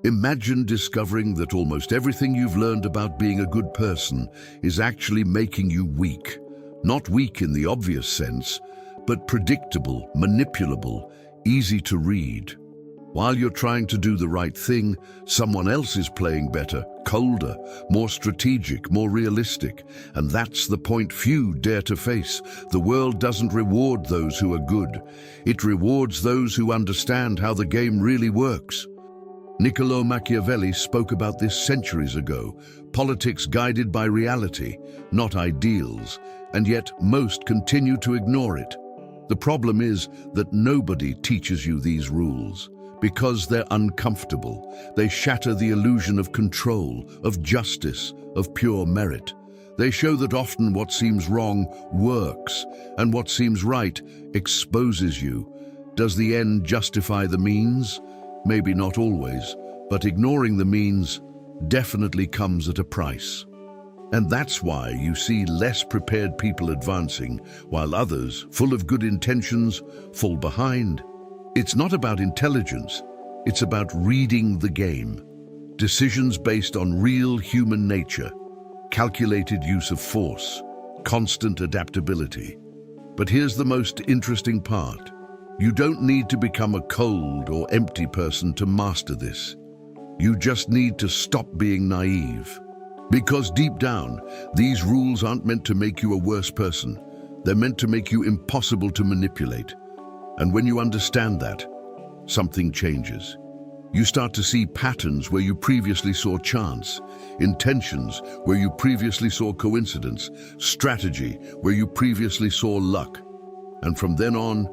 Imagine discovering that almost everything you've learned about being a good person is actually making you weak. Not weak in the obvious sense, but predictable, manipulable, easy to read. While you're trying to do the right thing, someone else is playing better, colder, more strategic, more realistic. And that's the point few dare to face. The world doesn't reward those who are good. It rewards those who understand how the game really works. Niccolo Machiavelli spoke about this centuries ago. Politics guided by reality, not ideals, and yet most continue to ignore it. The problem is that nobody teaches you these rules. Because they're uncomfortable, they shatter the illusion of control, of justice, of pure merit. They show that often what seems wrong works, and what seems right exposes you. Does the end justify the means? Maybe not always, but ignoring the means definitely comes at a price. And that's why you see less prepared people advancing, while others, full of good intentions, fall behind. It's not about intelligence, it's about reading the game. Decisions based on real human nature, calculated use of force, constant adaptability. But here's the most interesting part. You don't need to become a cold or empty person to master this. You just need to stop being naive. Because deep down, these rules aren't meant to make you a worse person. They're meant to make you impossible to manipulate. And when you understand that, something changes. You start to see patterns where you previously saw chance, intentions where you previously saw coincidence, strategy where you previously saw luck. And from then on,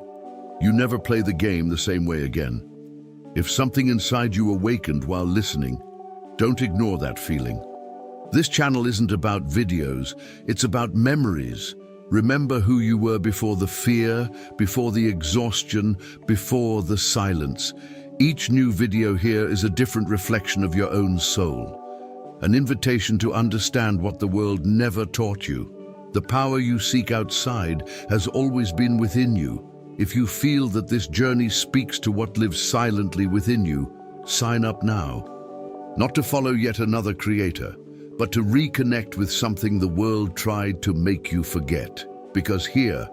you never play the game the same way again. If something inside you awakened while listening, don't ignore that feeling. This channel isn't about videos, it's about memories. Remember who you were before the fear, before the exhaustion, before the silence. Each new video here is a different reflection of your own soul. An invitation to understand what the world never taught you. The power you seek outside has always been within you. If you feel that this journey speaks to what lives silently within you, sign up now. Not to follow yet another creator, but to reconnect with something the world tried to make you forget. Because here,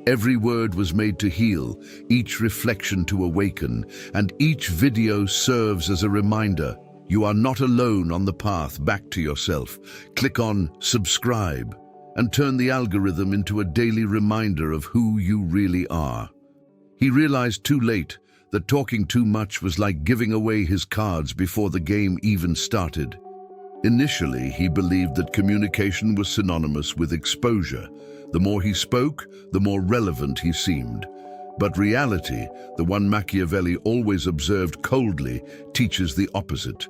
every word was made to heal, each reflection to awaken, and each video serves as a reminder. You are not alone on the path back to yourself. Click on subscribe and turn the algorithm into a daily reminder of who you really are. He realized too late that talking too much was like giving away his cards before the game even started. Initially, he believed that communication was synonymous with exposure. The more he spoke, the more relevant he seemed. But reality, the one Machiavelli always observed coldly, teaches the opposite.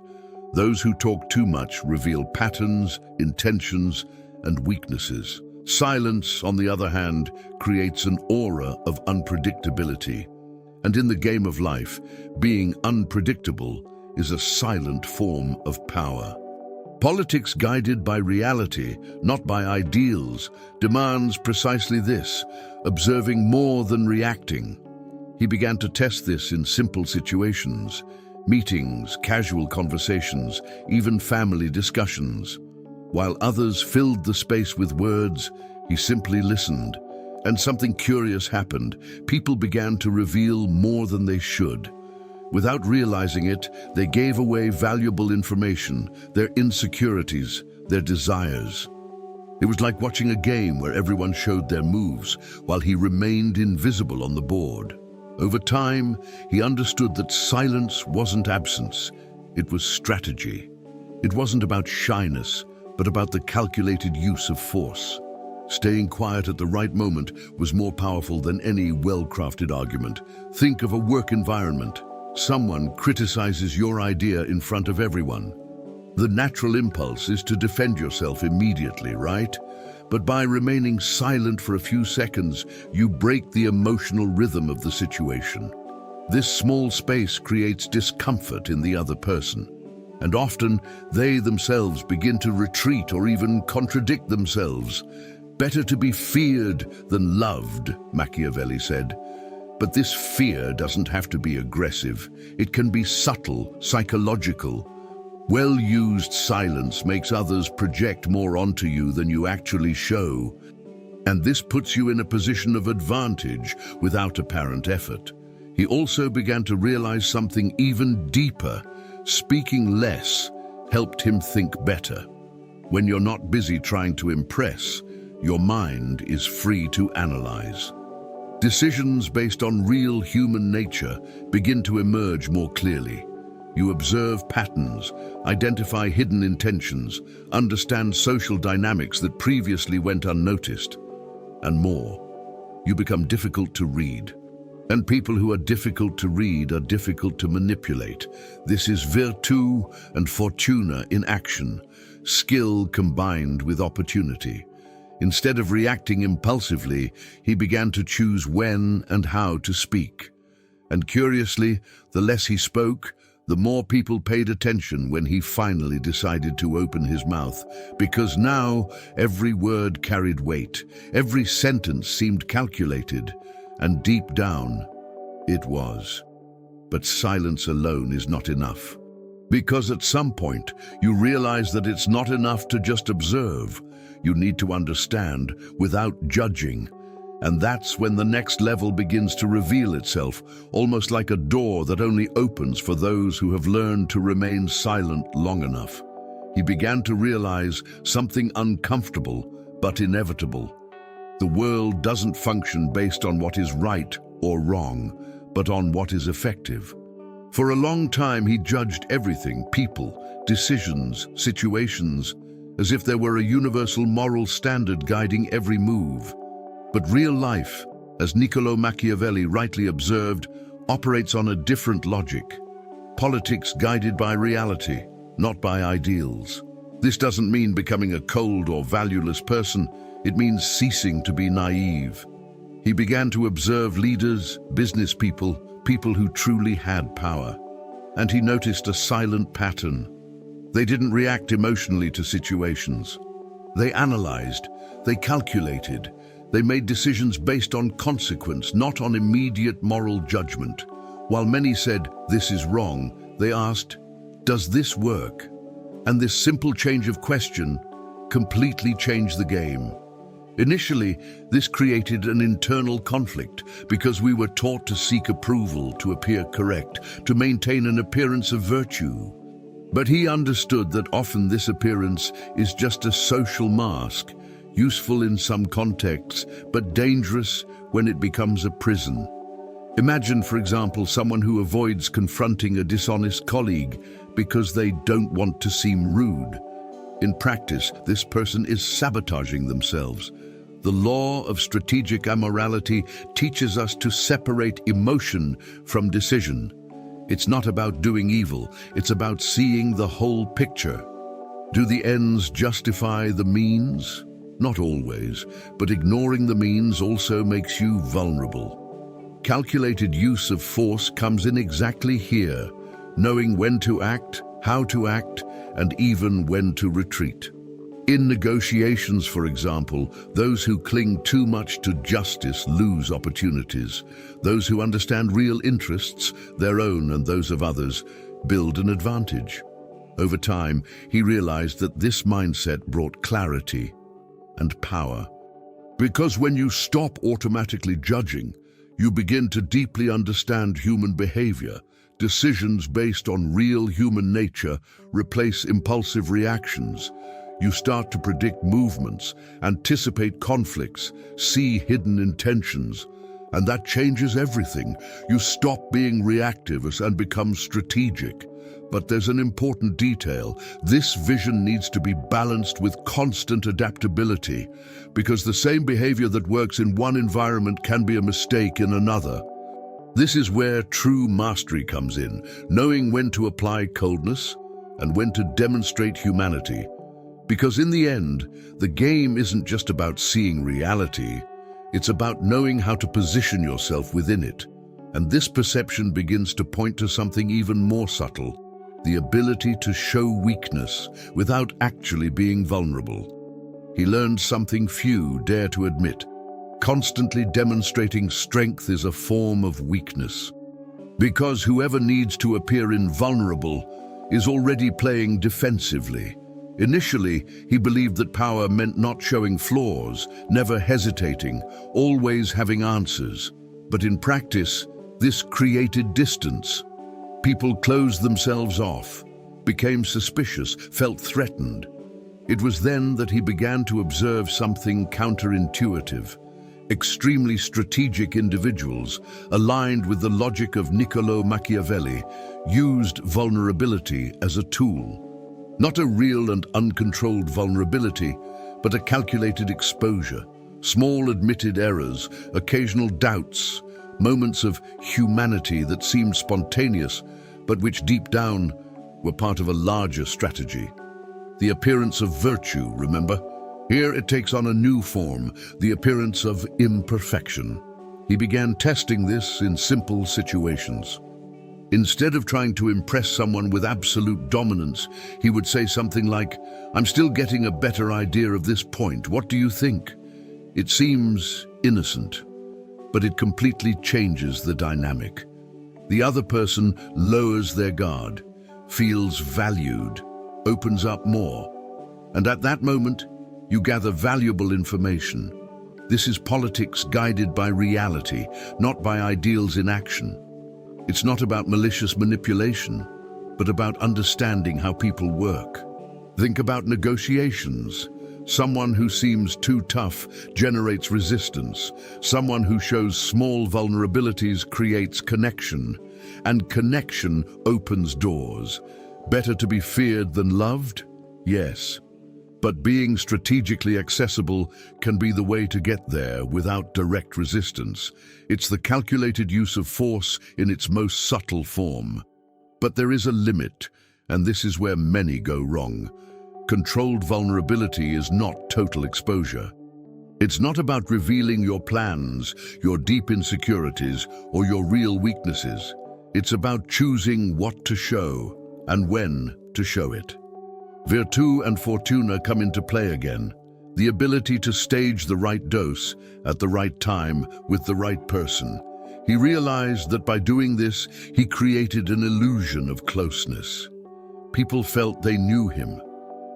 Those who talk too much reveal patterns, intentions, and weaknesses. Silence, on the other hand, creates an aura of unpredictability. And in the game of life, being unpredictable is a silent form of power. Politics guided by reality, not by ideals, demands precisely this, observing more than reacting. He began to test this in simple situations, meetings, casual conversations, even family discussions. While others filled the space with words, he simply listened. And something curious happened. People began to reveal more than they should. Without realizing it, they gave away valuable information, their insecurities, their desires. It was like watching a game where everyone showed their moves, while he remained invisible on the board. Over time, he understood that silence wasn't absence, it was strategy. It wasn't about shyness, but about the calculated use of force. Staying quiet at the right moment was more powerful than any well-crafted argument. Think of a work environment. Someone criticizes your idea in front of everyone. The natural impulse is to defend yourself immediately, right? But by remaining silent for a few seconds, you break the emotional rhythm of the situation. This small space creates discomfort in the other person, and often they themselves begin to retreat or even contradict themselves. Better to be feared than loved, Machiavelli said. But this fear doesn't have to be aggressive. It can be subtle, psychological. Well-used silence makes others project more onto you than you actually show. And this puts you in a position of advantage without apparent effort. He also began to realize something even deeper. Speaking less helped him think better. When you're not busy trying to impress, your mind is free to analyze. Decisions based on real human nature begin to emerge more clearly. You observe patterns, identify hidden intentions, understand social dynamics that previously went unnoticed, and more. You become difficult to read. And people who are difficult to read are difficult to manipulate. This is virtu and fortuna in action, skill combined with opportunity. Instead of reacting impulsively, he began to choose when and how to speak. And curiously, the less he spoke, the more people paid attention when he finally decided to open his mouth, because now every word carried weight, every sentence seemed calculated, and deep down, it was. But silence alone is not enough. Because at some point, you realize that it's not enough to just observe. You need to understand without judging. And that's when the next level begins to reveal itself, almost like a door that only opens for those who have learned to remain silent long enough. He began to realize something uncomfortable but inevitable. The world doesn't function based on what is right or wrong, but on what is effective. For a long time, he judged everything, people, decisions, situations, as if there were a universal moral standard guiding every move. But real life, as Machiavelli rightly observed, operates on a different logic. Politics guided by reality, not by ideals. This doesn't mean becoming a cold or valueless person. It means ceasing to be naive. He began to observe leaders, business people, people who truly had power. And he noticed a silent pattern. They didn't react emotionally to situations. They analyzed, they calculated, they made decisions based on consequence, not on immediate moral judgment. While many said, "This is wrong," they asked, "Does this work?" And this simple change of question completely changed the game. Initially, this created an internal conflict because we were taught to seek approval, to appear correct, to maintain an appearance of virtue. But he understood that often this appearance is just a social mask, useful in some contexts, but dangerous when it becomes a prison. Imagine, for example, someone who avoids confronting a dishonest colleague because they don't want to seem rude. In practice, this person is sabotaging themselves. The law of strategic amorality teaches us to separate emotion from decision. It's not about doing evil, it's about seeing the whole picture. Do the ends justify the means? Not always, but ignoring the means also makes you vulnerable. Calculated use of force comes in exactly here, knowing when to act, how to act, and even when to retreat. In negotiations, for example, those who cling too much to justice lose opportunities. Those who understand real interests, their own and those of others, build an advantage. Over time, he realized that this mindset brought clarity and power. Because when you stop automatically judging, you begin to deeply understand human behavior. Decisions based on real human nature replace impulsive reactions. You start to predict movements, anticipate conflicts, see hidden intentions, and that changes everything. You stop being reactive and become strategic. But there's an important detail. This vision needs to be balanced with constant adaptability, because the same behavior that works in one environment can be a mistake in another. This is where true mastery comes in, knowing when to apply coldness and when to demonstrate humanity. Because in the end, the game isn't just about seeing reality, it's about knowing how to position yourself within it. And this perception begins to point to something even more subtle, the ability to show weakness without actually being vulnerable. He learned something few dare to admit. Constantly demonstrating strength is a form of weakness. Because whoever needs to appear invulnerable is already playing defensively. Initially, he believed that power meant not showing flaws, never hesitating, always having answers. But in practice, this created distance. People closed themselves off, became suspicious, felt threatened. It was then that he began to observe something counterintuitive. Extremely strategic individuals, aligned with the logic of Machiavelli, used vulnerability as a tool. Not a real and uncontrolled vulnerability, but a calculated exposure, small admitted errors, occasional doubts, moments of humanity that seemed spontaneous, but which deep down were part of a larger strategy. The appearance of virtue, remember? Here it takes on a new form, the appearance of imperfection. He began testing this in simple situations. Instead of trying to impress someone with absolute dominance, he would say something like, "I'm still getting a better idea of this point. What do you think?" It seems innocent, but it completely changes the dynamic. The other person lowers their guard, feels valued, opens up more. And at that moment, you gather valuable information. This is politics guided by reality, not by ideals in action. It's not about malicious manipulation, but about understanding how people work. Think about negotiations. Someone who seems too tough generates resistance. Someone who shows small vulnerabilities creates connection, and connection opens doors. Better to be feared than loved? Yes. But being strategically accessible can be the way to get there without direct resistance. It's the calculated use of force in its most subtle form. But there is a limit, and this is where many go wrong. Controlled vulnerability is not total exposure. It's not about revealing your plans, your deep insecurities, or your real weaknesses. It's about choosing what to show and when to show it. Virtù and fortuna come into play again. The ability to stage the right dose at the right time with the right person. He realized that by doing this, he created an illusion of closeness. People felt they knew him,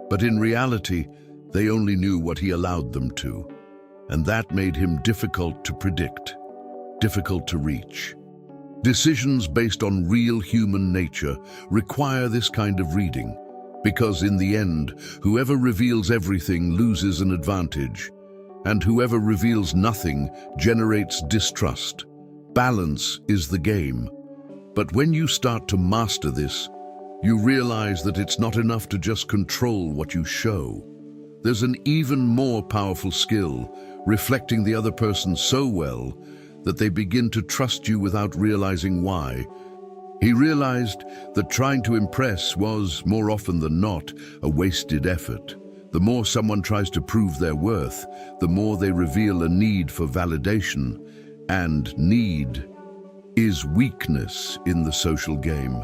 but in reality, they only knew what he allowed them to. And that made him difficult to predict, difficult to reach. Decisions based on real human nature require this kind of reading. Because in the end, whoever reveals everything loses an advantage, and whoever reveals nothing generates distrust. Balance is the game. But when you start to master this, you realize that it's not enough to just control what you show. There's an even more powerful skill, reflecting the other person so well that they begin to trust you without realizing why. He realized that trying to impress was, more often than not, a wasted effort. The more someone tries to prove their worth, the more they reveal a need for validation. And need is weakness in the social game.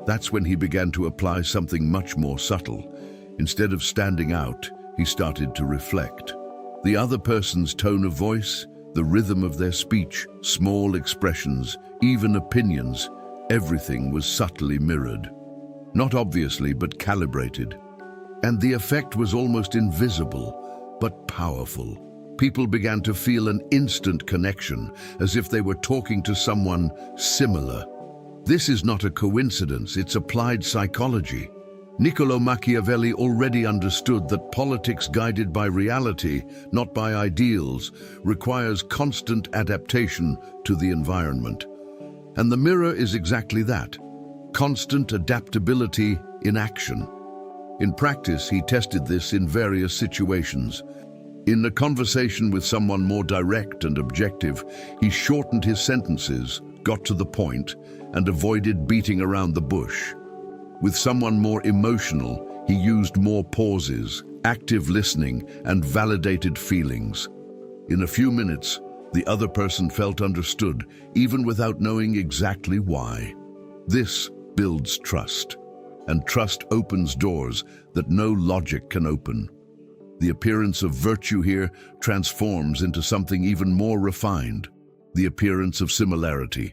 That's when he began to apply something much more subtle. Instead of standing out, he started to reflect. The other person's tone of voice, the rhythm of their speech, small expressions, even opinions, everything was subtly mirrored. Not obviously, but calibrated. And the effect was almost invisible, but powerful. People began to feel an instant connection, as if they were talking to someone similar. This is not a coincidence, it's applied psychology. Machiavelli already understood that politics guided by reality, not by ideals, requires constant adaptation to the environment. And the mirror is exactly that, constant adaptability in action. In practice, he tested this in various situations. In a conversation with someone more direct and objective, he shortened his sentences, got to the point, and avoided beating around the bush. With someone more emotional, he used more pauses, active listening, and validated feelings. In a few minutes, the other person felt understood, even without knowing exactly why. This builds trust, and trust opens doors that no logic can open. The appearance of virtue here transforms into something even more refined, the appearance of similarity.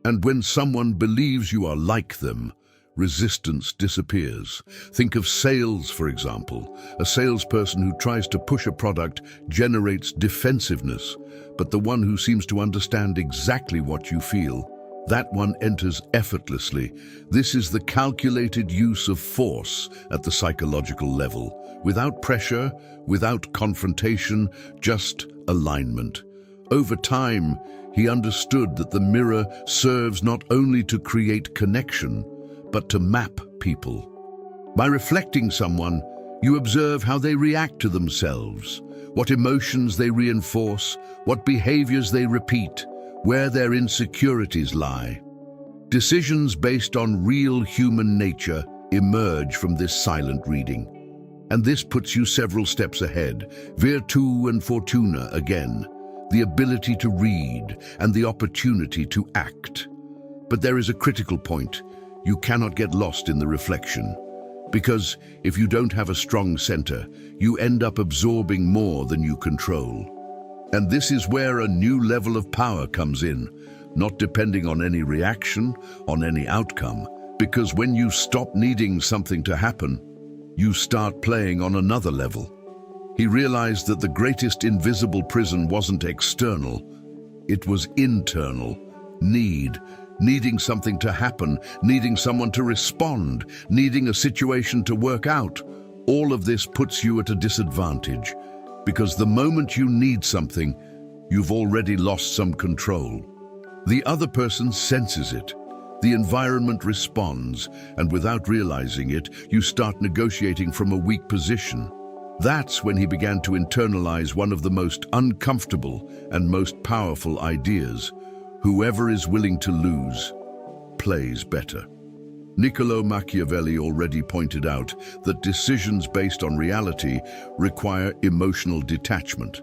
And when someone believes you are like them, resistance disappears. Think of sales, for example. A salesperson who tries to push a product generates defensiveness, but the one who seems to understand exactly what you feel, that one enters effortlessly. This is the calculated use of force at the psychological level, without pressure, without confrontation, just alignment. Over time, he understood that the mirror serves not only to create connection, but to map people. By reflecting someone, you observe how they react to themselves, what emotions they reinforce, what behaviors they repeat, where their insecurities lie. Decisions based on real human nature emerge from this silent reading. And this puts you several steps ahead. Virtù and fortuna again, the ability to read and the opportunity to act. But there is a critical point. You cannot get lost in the reflection. Because if you don't have a strong center, you end up absorbing more than you control. And this is where a new level of power comes in, not depending on any reaction, on any outcome. Because when you stop needing something to happen, you start playing on another level. He realized that the greatest invisible prison wasn't external, it was internal. Needing something to happen, needing someone to respond, needing a situation to work out. All of this puts you at a disadvantage, because the moment you need something, you've already lost some control. The other person senses it. The environment responds, and without realizing it, you start negotiating from a weak position. That's when he began to internalize one of the most uncomfortable and most powerful ideas. Whoever is willing to lose plays better. Niccolo Machiavelli already pointed out that decisions based on reality require emotional detachment.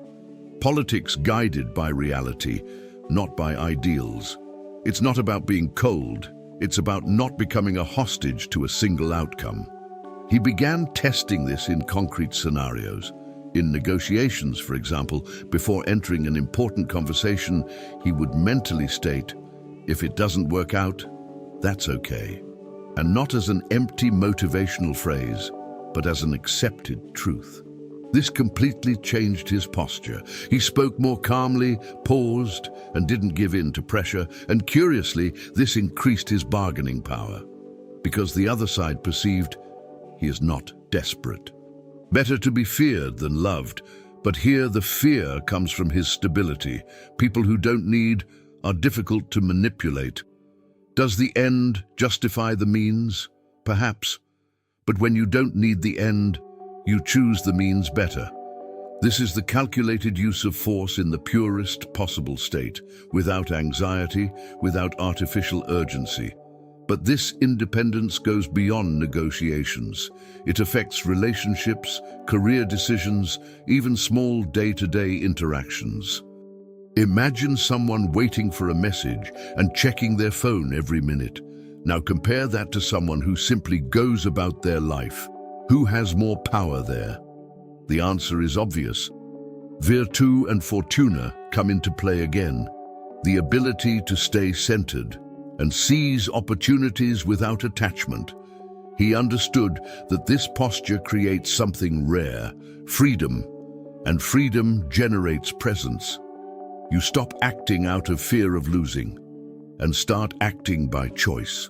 Politics guided by reality, not by ideals. It's not about being cold, it's about not becoming a hostage to a single outcome. He began testing this in concrete scenarios. In negotiations, for example, before entering an important conversation, he would mentally state, "If it doesn't work out, that's okay." And not as an empty motivational phrase, but as an accepted truth. This completely changed his posture. He spoke more calmly, paused, and didn't give in to pressure, and curiously, this increased his bargaining power, because the other side perceived he is not desperate. Better to be feared than loved, but here the fear comes from his stability. People who don't need are difficult to manipulate. Does the end justify the means? Perhaps. But when you don't need the end, you choose the means better. This is the calculated use of force in the purest possible state, without anxiety, without artificial urgency. But this independence goes beyond negotiations. It affects relationships, career decisions, even small day-to-day interactions. Imagine someone waiting for a message and checking their phone every minute. Now compare that to someone who simply goes about their life. Who has more power there? The answer is obvious. Virtù and fortuna come into play again. The ability to stay centered and seize opportunities without attachment. He understood that this posture creates something rare, freedom, and freedom generates presence. You stop acting out of fear of losing and start acting by choice.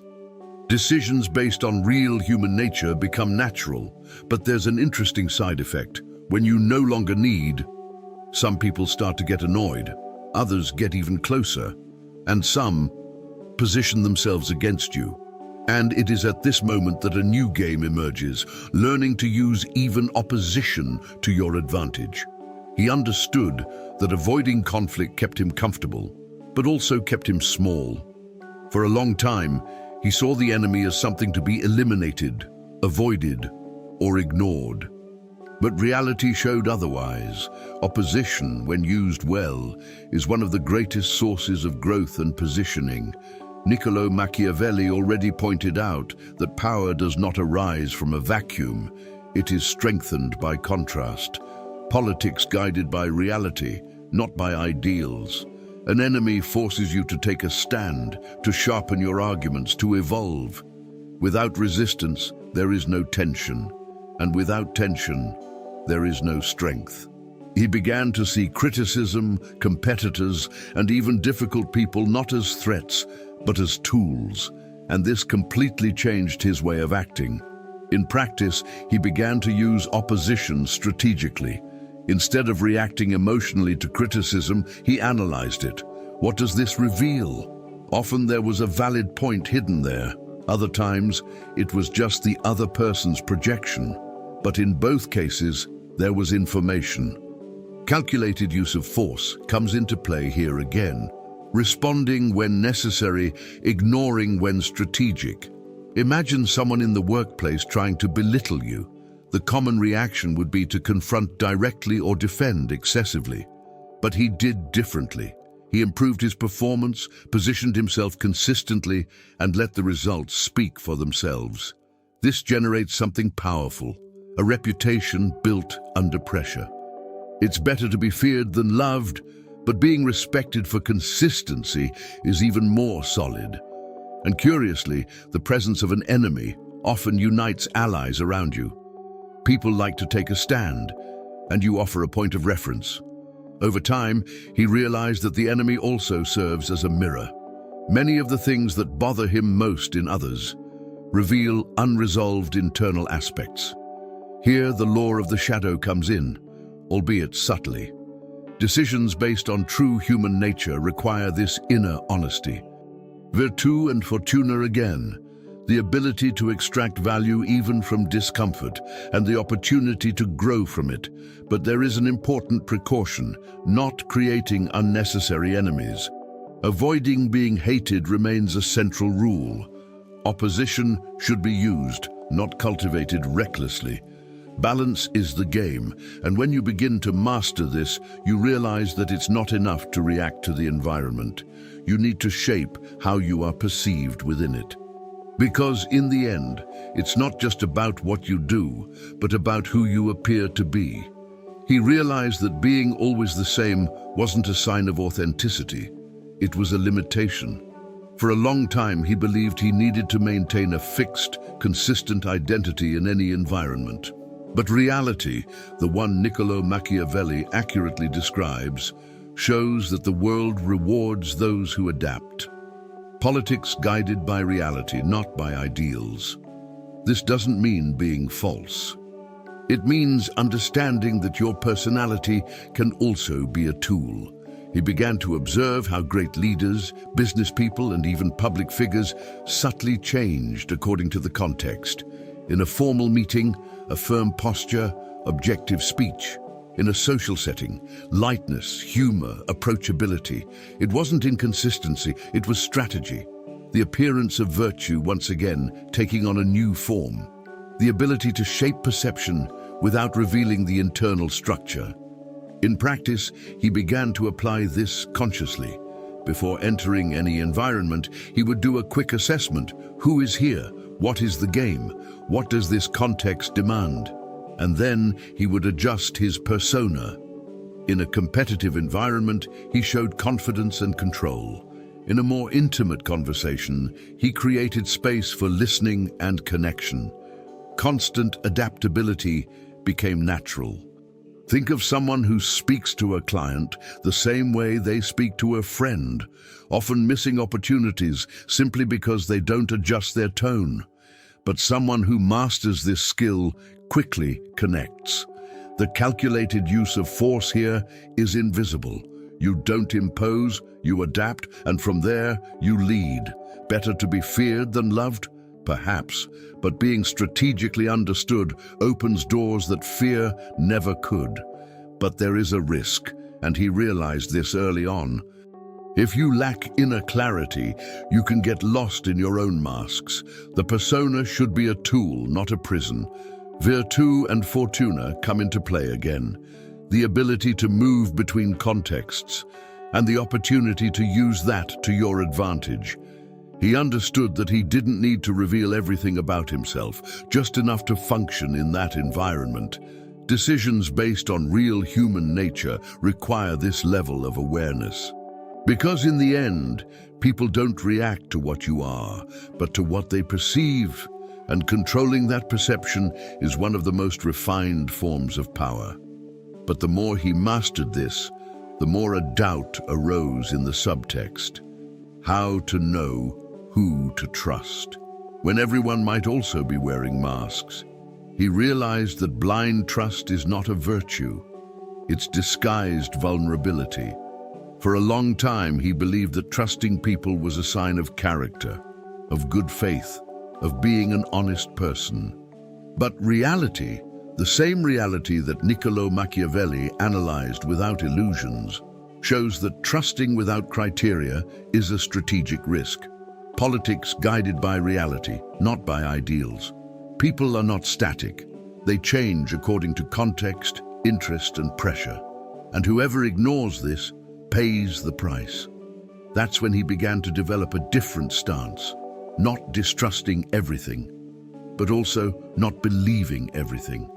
Decisions based on real human nature become natural, but there's an interesting side effect. When you no longer need, some people start to get annoyed, others get even closer, and some position themselves against you. And it is at this moment that a new game emerges, learning to use even opposition to your advantage. He understood that avoiding conflict kept him comfortable, but also kept him small. For a long time, he saw the enemy as something to be eliminated, avoided, or ignored. But reality showed otherwise. Opposition, when used well, is one of the greatest sources of growth and positioning. Niccolo Machiavelli already pointed out that power does not arise from a vacuum. it is strengthened by contrast. Politics guided by reality, not by ideals. An enemy forces you to take a stand, to sharpen your arguments, to evolve. Without resistance, there is no tension, and without tension, there is no strength. He began to see criticism, competitors, and even difficult people not as threats, but as tools, and this completely changed his way of acting. In practice, he began to use opposition strategically. Instead of reacting emotionally to criticism, he analyzed it. What does this reveal? Often there was a valid point hidden there. Other times, it was just the other person's projection. But in both cases, there was information. Calculated use of force comes into play here again. Responding when necessary, ignoring when strategic. Imagine someone in the workplace trying to belittle you. The common reaction would be to confront directly or defend excessively. But he did differently. He improved his performance, positioned himself consistently, and let the results speak for themselves. This generates something powerful, a reputation built under pressure. It's better to be feared than loved, but being respected for consistency is even more solid. And curiously, the presence of an enemy often unites allies around you. People like to take a stand, and you offer a point of reference. Over time, he realized that the enemy also serves as a mirror. Many of the things that bother him most in others reveal unresolved internal aspects. Here, the law of the shadow comes in, albeit subtly. Decisions based on true human nature require this inner honesty. Virtù and fortuna again, the ability to extract value even from discomfort and the opportunity to grow from it. But there is an important precaution, not creating unnecessary enemies. Avoiding being hated remains a central rule. Opposition should be used, not cultivated recklessly. Balance is the game, and when you begin to master this, you realize that it's not enough to react to the environment. You need to shape how you are perceived within it. Because in the end, it's not just about what you do, but about who you appear to be. He realized that being always the same wasn't a sign of authenticity. It was a limitation. For a long time, he believed he needed to maintain a fixed, consistent identity in any environment. But reality, the one Niccolo Machiavelli accurately describes, shows that the world rewards those who adapt. Politics guided by reality, not by ideals. This doesn't mean being false. It means understanding that your personality can also be a tool. He began to observe how great leaders, business people, and even public figures subtly changed according to the context. In a formal meeting, a firm posture, objective speech. In a social setting, lightness, humor, approachability. It wasn't inconsistency, it was strategy. The appearance of virtue once again taking on a new form. The ability to shape perception without revealing the internal structure. In practice, he began to apply this consciously. Before entering any environment, he would do a quick assessment. Who is here? What is the game? What does this context demand? And then he would adjust his persona. In a competitive environment, he showed confidence and control. In a more intimate conversation, he created space for listening and connection. Constant adaptability became natural. Think of someone who speaks to a client the same way they speak to a friend, often missing opportunities simply because they don't adjust their tone. But someone who masters this skill quickly connects. The calculated use of force here is invisible. You don't impose, you adapt, and from there you lead. Better to be feared than loved? Perhaps, but being strategically understood opens doors that fear never could. But there is a risk, and he realized this early on. If you lack inner clarity, you can get lost in your own masks. The persona should be a tool, not a prison. Virtù and fortuna come into play again. The ability to move between contexts, and the opportunity to use that to your advantage. He understood that he didn't need to reveal everything about himself, just enough to function in that environment. Decisions based on real human nature require this level of awareness. Because in the end, people don't react to what you are, but to what they perceive, and controlling that perception is one of the most refined forms of power. But the more he mastered this, the more a doubt arose in the subtext. How to know who to trust, when everyone might also be wearing masks. He realized that blind trust is not a virtue. It's disguised vulnerability. For a long time, he believed that trusting people was a sign of character, of good faith, of being an honest person. But reality, the same reality that Niccolo Machiavelli analyzed without illusions, shows that trusting without criteria is a strategic risk. Politics guided by reality, not by ideals. People are not static. They change according to context, interest, and pressure. And whoever ignores this pays the price. That's when he began to develop a different stance, not distrusting everything, but also not believing everything.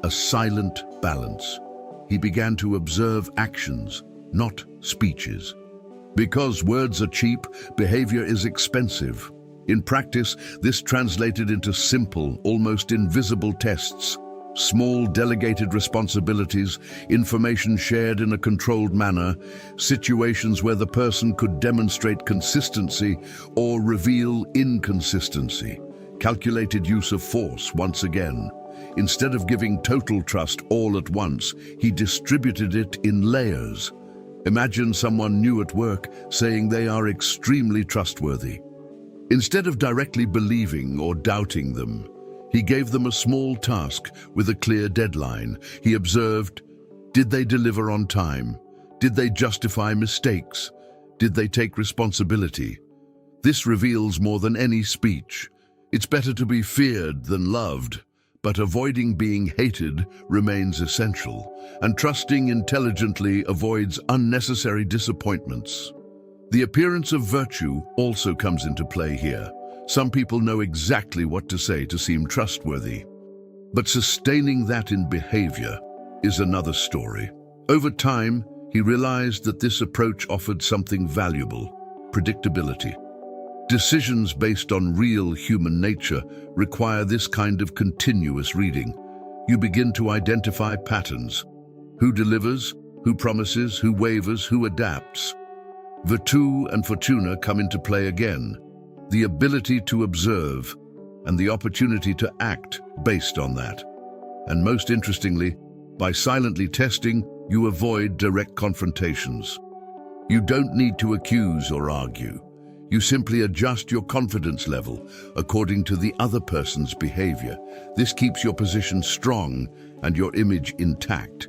A silent balance. He began to observe actions, not speeches. Because words are cheap, behavior is expensive. In practice, this translated into simple, almost invisible tests. Small delegated responsibilities, information shared in a controlled manner, situations where the person could demonstrate consistency or reveal inconsistency. Calculated use of force once again. Instead of giving total trust all at once, he distributed it in layers. Imagine someone new at work saying they are extremely trustworthy. Instead of directly believing or doubting them, he gave them a small task with a clear deadline. He observed, did they deliver on time? Did they justify mistakes? Did they take responsibility? This reveals more than any speech. It's better to be feared than loved, but avoiding being hated remains essential, and trusting intelligently avoids unnecessary disappointments. The appearance of virtue also comes into play here. Some people know exactly what to say to seem trustworthy, but sustaining that in behavior is another story. Over time, he realized that this approach offered something valuable: predictability. Decisions based on real human nature require this kind of continuous reading. You begin to identify patterns. Who delivers, who promises, who wavers, who adapts. Virtù and fortuna come into play again. The ability to observe and the opportunity to act based on that. And most interestingly, by silently testing, you avoid direct confrontations. You don't need to accuse or argue. You simply adjust your confidence level according to the other person's behavior. This keeps your position strong and your image intact.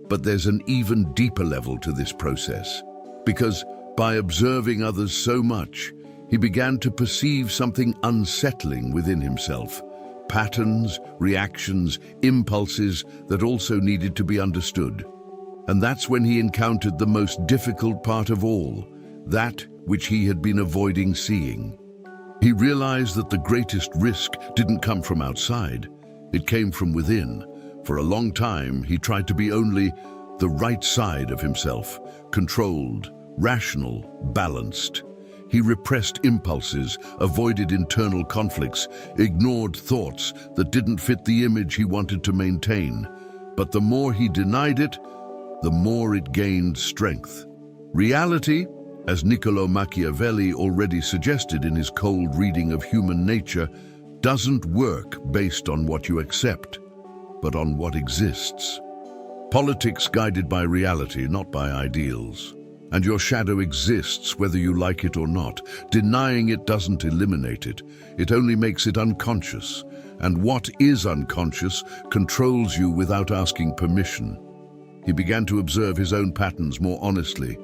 But there's an even deeper level to this process, because by observing others so much, he began to perceive something unsettling within himself. Patterns, reactions, impulses that also needed to be understood. And that's when he encountered the most difficult part of all, that which he had been avoiding seeing. He realized that the greatest risk didn't come from outside, it came from within. For a long time, he tried to be only the right side of himself, controlled, rational, balanced. He repressed impulses, avoided internal conflicts, ignored thoughts that didn't fit the image he wanted to maintain. But the more he denied it, the more it gained strength. Reality, as Niccolo Machiavelli already suggested in his cold reading of human nature, doesn't work based on what you accept, but on what exists. Politics guided by reality, not by ideals. And your shadow exists whether you like it or not. Denying it doesn't eliminate it. It only makes it unconscious. And what is unconscious controls you without asking permission. He began to observe his own patterns more honestly.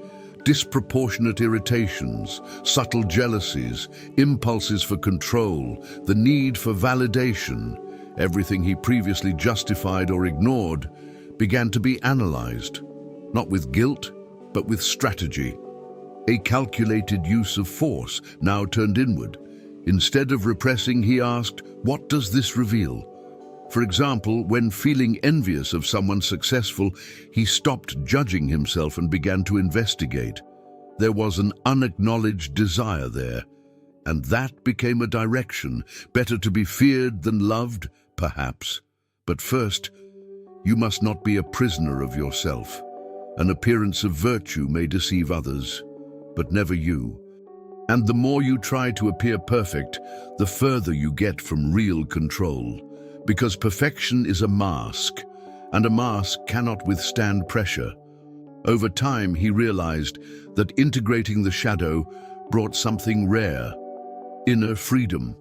Disproportionate irritations, subtle jealousies, impulses for control, the need for validation, everything he previously justified or ignored, began to be analyzed, not with guilt, but with strategy. A calculated use of force, now turned inward. Instead of repressing, he asked, "What does this reveal?" For example, when feeling envious of someone successful, he stopped judging himself and began to investigate. There was an unacknowledged desire there, and that became a direction. Better to be feared than loved, perhaps. But first, you must not be a prisoner of yourself. An appearance of virtue may deceive others, but never you. And the more you try to appear perfect, the further you get from real control. Because perfection is a mask, and a mask cannot withstand pressure. Over time, he realized that integrating the shadow brought something rare: inner freedom.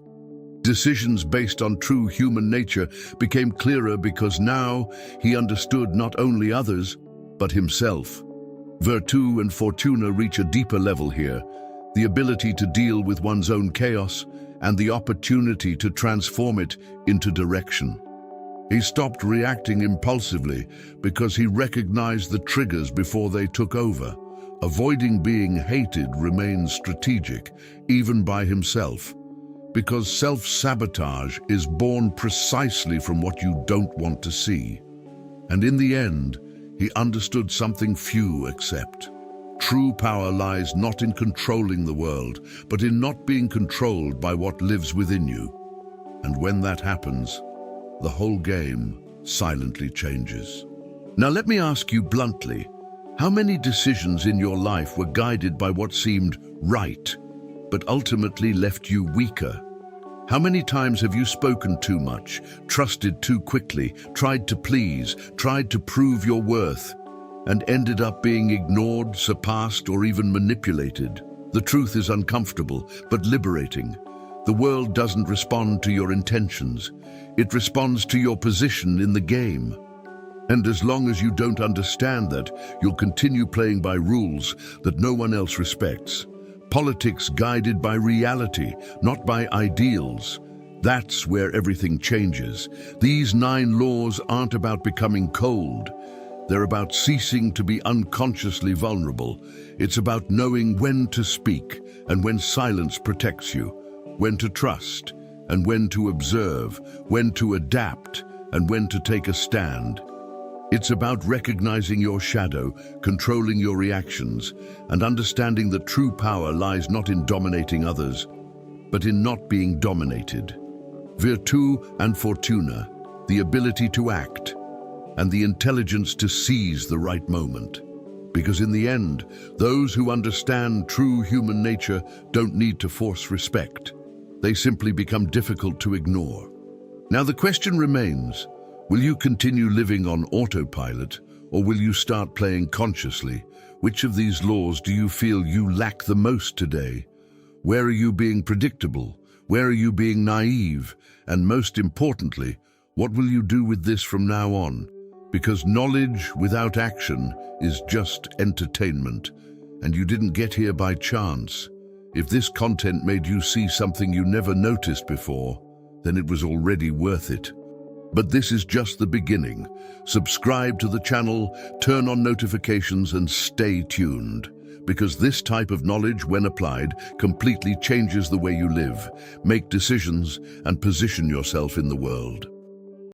Decisions based on true human nature became clearer because now he understood not only others, but himself. Virtù and fortuna reach a deeper level here: the ability to deal with one's own chaos and the opportunity to transform it into direction. He stopped reacting impulsively because he recognized the triggers before they took over. Avoiding being hated remains strategic, even by himself, because self-sabotage is born precisely from what you don't want to see. And in the end, he understood something few accept. True power lies not in controlling the world, but in not being controlled by what lives within you. And when that happens, the whole game silently changes. Now let me ask you bluntly, how many decisions in your life were guided by what seemed right, but ultimately left you weaker? How many times have you spoken too much, trusted too quickly, tried to please, tried to prove your worth, and ended up being ignored, surpassed, or even manipulated? The truth is uncomfortable, but liberating. The world doesn't respond to your intentions. It responds to your position in the game. And as long as you don't understand that, you'll continue playing by rules that no one else respects. Politics guided by reality, not by ideals. That's where everything changes. These 9 laws aren't about becoming cold. They're about ceasing to be unconsciously vulnerable. It's about knowing when to speak and when silence protects you, when to trust and when to observe, when to adapt and when to take a stand. It's about recognizing your shadow, controlling your reactions, and understanding that true power lies not in dominating others, but in not being dominated. Virtù and fortuna, the ability to act, and the intelligence to seize the right moment. Because in the end, those who understand true human nature don't need to force respect. They simply become difficult to ignore. Now the question remains, will you continue living on autopilot, or will you start playing consciously? Which of these laws do you feel you lack the most today? Where are you being predictable? Where are you being naive? And most importantly, what will you do with this from now on? Because knowledge without action is just entertainment, and you didn't get here by chance. If this content made you see something you never noticed before, then it was already worth it. But this is just the beginning. Subscribe to the channel, turn on notifications, and stay tuned. Because this type of knowledge, when applied, completely changes the way you live, make decisions, and position yourself in the world.